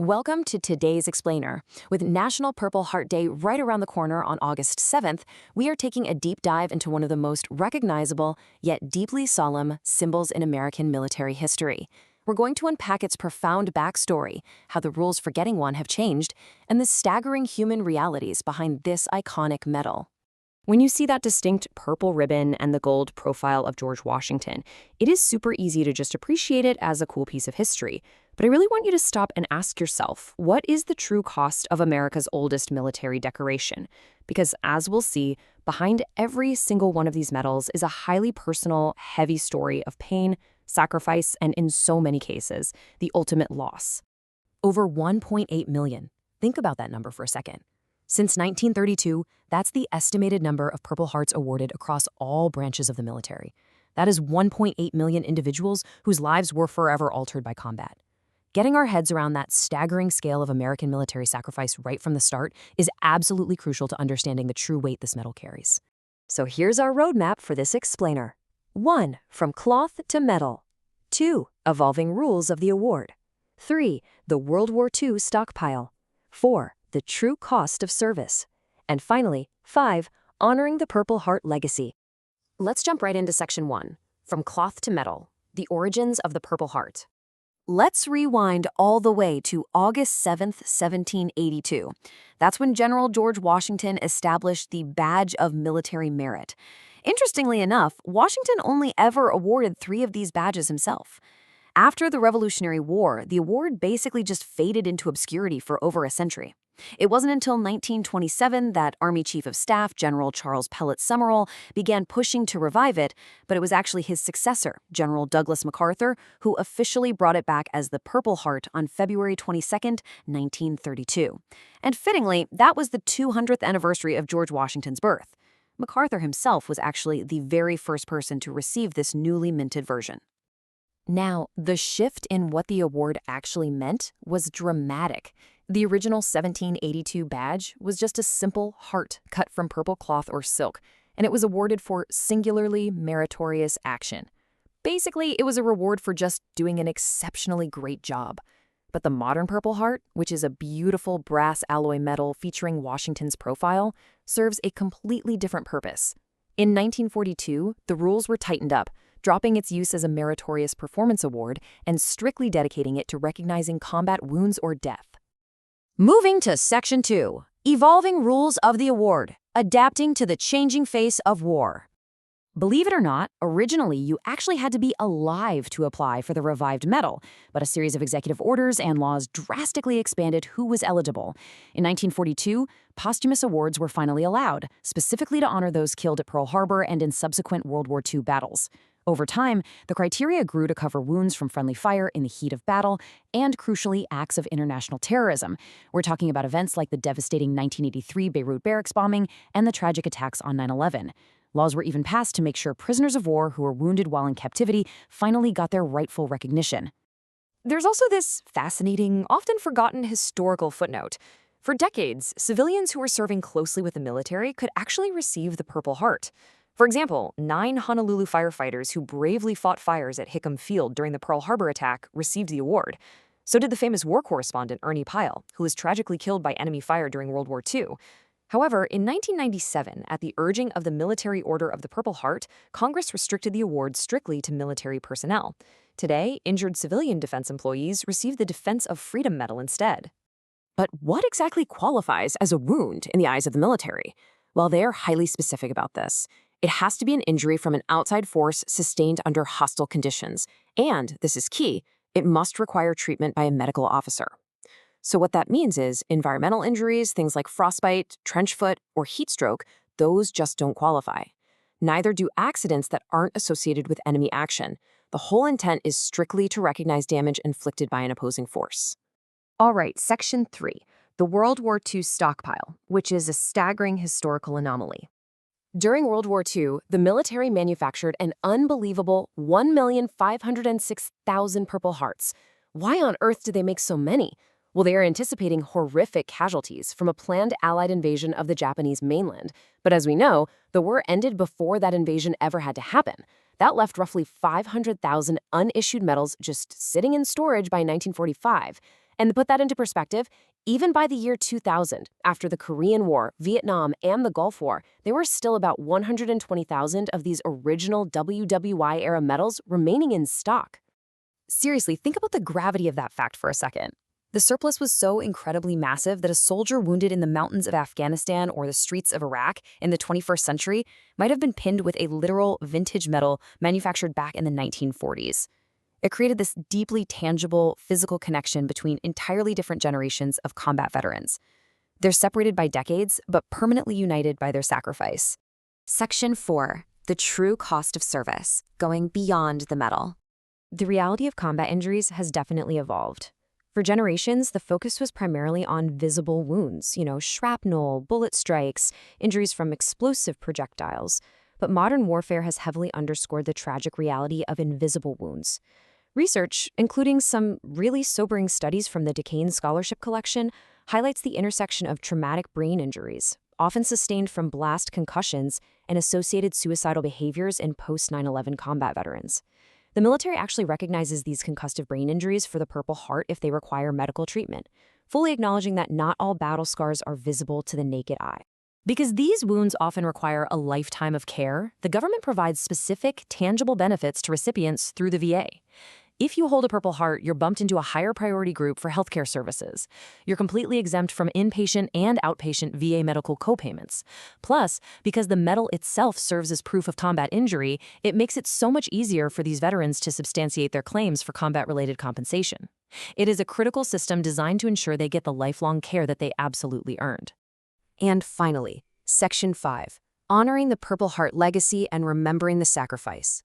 Welcome to today's Explainer. With National Purple Heart Day right around the corner on August 7th, we are taking a deep dive into one of the most recognizable, yet deeply solemn, symbols in American military history. We're going to unpack its profound backstory, how the rules for getting one have changed, and the staggering human realities behind this iconic medal. When you see that distinct purple ribbon and the gold profile of George Washington, it is super easy to just appreciate it as a cool piece of history. But I really want you to stop and ask yourself, what is the true cost of America's oldest military decoration? Because as we'll see, behind every single one of these medals is a highly personal, heavy story of pain, sacrifice, and in so many cases, the ultimate loss. Over 1.8 million. Think about that number for a second. Since 1932, that's the estimated number of Purple Hearts awarded across all branches of the military. That is 1.8 million individuals whose lives were forever altered by combat. Getting our heads around that staggering scale of American military sacrifice right from the start is absolutely crucial to understanding the true weight this medal carries. So here's our roadmap for this explainer. 1. From cloth to medal. 2. Evolving rules of the award. 3. The World War II stockpile. 4. The true cost of service. And finally, 5. Honoring the Purple Heart legacy. Let's jump right into Section 1. From cloth to medal. The origins of the Purple Heart. Let's rewind all the way to August 7th, 1782. That's when General George Washington established the Badge of Military Merit. Interestingly enough, Washington only ever awarded 3 of these badges himself. After the Revolutionary War, the award basically just faded into obscurity for over a century. It wasn't until 1927 that Army Chief of Staff General Charles Pellet Summerall began pushing to revive it, but it was actually his successor, General Douglas MacArthur, who officially brought it back as the Purple Heart on February 22, 1932. And fittingly, that was the 200th anniversary of George Washington's birth. MacArthur himself was actually the very first person to receive this newly minted version. Now, the shift in what the award actually meant was dramatic. The original 1782 badge was just a simple heart cut from purple cloth or silk, and it was awarded for singularly meritorious action. Basically, it was a reward for just doing an exceptionally great job. But the modern Purple Heart, which is a beautiful brass alloy medal featuring Washington's profile, serves a completely different purpose. In 1942, the rules were tightened up, dropping its use as a meritorious performance award and strictly dedicating it to recognizing combat wounds or death. Moving to Section 2, Evolving Rules of the Award, Adapting to the Changing Face of War. Believe it or not, originally you actually had to be alive to apply for the revived medal, but a series of executive orders and laws drastically expanded who was eligible. In 1942, posthumous awards were finally allowed, specifically to honor those killed at Pearl Harbor and in subsequent World War II battles. Over time, the criteria grew to cover wounds from friendly fire in the heat of battle and, crucially, acts of international terrorism. We're talking about events like the devastating 1983 Beirut barracks bombing and the tragic attacks on 9/11. Laws were even passed to make sure prisoners of war who were wounded while in captivity finally got their rightful recognition. There's also this fascinating, often forgotten historical footnote. For decades, civilians who were serving closely with the military could actually receive the Purple Heart. For example, 9 Honolulu firefighters who bravely fought fires at Hickam Field during the Pearl Harbor attack received the award. So did the famous war correspondent Ernie Pyle, who was tragically killed by enemy fire during World War II. However, in 1997, at the urging of the Military Order of the Purple Heart, Congress restricted the award strictly to military personnel. Today, injured civilian defense employees receive the Defense of Freedom Medal instead. But what exactly qualifies as a wound in the eyes of the military? Well, they are highly specific about this. It has to be an injury from an outside force sustained under hostile conditions. And, this is key, it must require treatment by a medical officer. So what that means is environmental injuries, things like frostbite, trench foot, or heat stroke, those just don't qualify. Neither do accidents that aren't associated with enemy action. The whole intent is strictly to recognize damage inflicted by an opposing force. All right, Section 3, the World War II stockpile, which is a staggering historical anomaly. During World War II, the military manufactured an unbelievable 1,506,000 Purple Hearts. Why on earth did they make so many? Well, they are anticipating horrific casualties from a planned Allied invasion of the Japanese mainland. But as we know, the war ended before that invasion ever had to happen. That left roughly 500,000 unissued medals just sitting in storage by 1945. And to put that into perspective, even by the year 2000, after the Korean War, Vietnam, and the Gulf War, there were still about 120,000 of these original WWI-era medals remaining in stock. Seriously, think about the gravity of that fact for a second. The surplus was so incredibly massive that a soldier wounded in the mountains of Afghanistan or the streets of Iraq in the 21st century might have been pinned with a literal vintage medal manufactured back in the 1940s. It created this deeply tangible, physical connection between entirely different generations of combat veterans. They're separated by decades, but permanently united by their sacrifice. Section 4. The true cost of service, going beyond the medal. The reality of combat injuries has definitely evolved. For generations, the focus was primarily on visible wounds, shrapnel, bullet strikes, injuries from explosive projectiles. But modern warfare has heavily underscored the tragic reality of invisible wounds. Research, including some really sobering studies from the Decane Scholarship Collection, highlights the intersection of traumatic brain injuries, often sustained from blast concussions, and associated suicidal behaviors in post-9/11 combat veterans. The military actually recognizes these concussive brain injuries for the Purple Heart if they require medical treatment, fully acknowledging that not all battle scars are visible to the naked eye. Because these wounds often require a lifetime of care, the government provides specific, tangible benefits to recipients through the VA. If you hold a Purple Heart, you're bumped into a higher priority group for healthcare services. You're completely exempt from inpatient and outpatient VA medical copayments. Plus, because the medal itself serves as proof of combat injury, it makes it so much easier for these veterans to substantiate their claims for combat-related compensation. It is a critical system designed to ensure they get the lifelong care that they absolutely earned. And finally, Section 5. Honoring the Purple Heart legacy and remembering the sacrifice.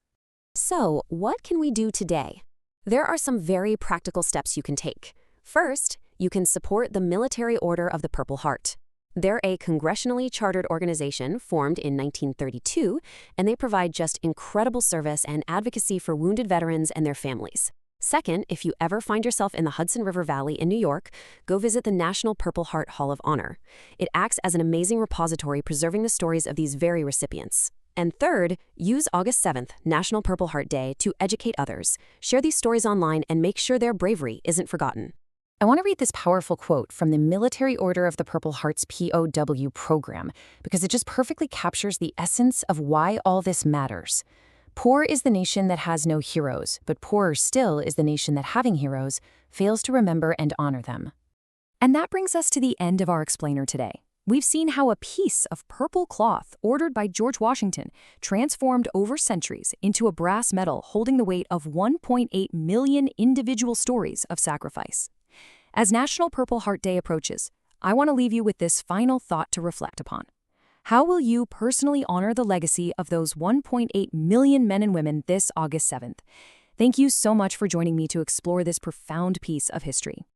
So, what can we do today? There are some very practical steps you can take. First, you can support the Military Order of the Purple Heart. They're a congressionally chartered organization formed in 1932, and they provide just incredible service and advocacy for wounded veterans and their families. Second, if you ever find yourself in the Hudson River Valley in New York, go visit the National Purple Heart Hall of Honor. It acts as an amazing repository preserving the stories of these very recipients. And third, use August 7th, National Purple Heart Day, to educate others. Share these stories online and make sure their bravery isn't forgotten. I want to read this powerful quote from the Military Order of the Purple Heart's POW program because it just perfectly captures the essence of why all this matters. Poor is the nation that has no heroes, but poorer still is the nation that, having heroes, fails to remember and honor them. And that brings us to the end of our explainer today. We've seen how a piece of purple cloth ordered by George Washington transformed over centuries into a brass medal holding the weight of 1.8 million individual stories of sacrifice. As National Purple Heart Day approaches, I want to leave you with this final thought to reflect upon. How will you personally honor the legacy of those 1.8 million men and women this August 7th? Thank you so much for joining me to explore this profound piece of history.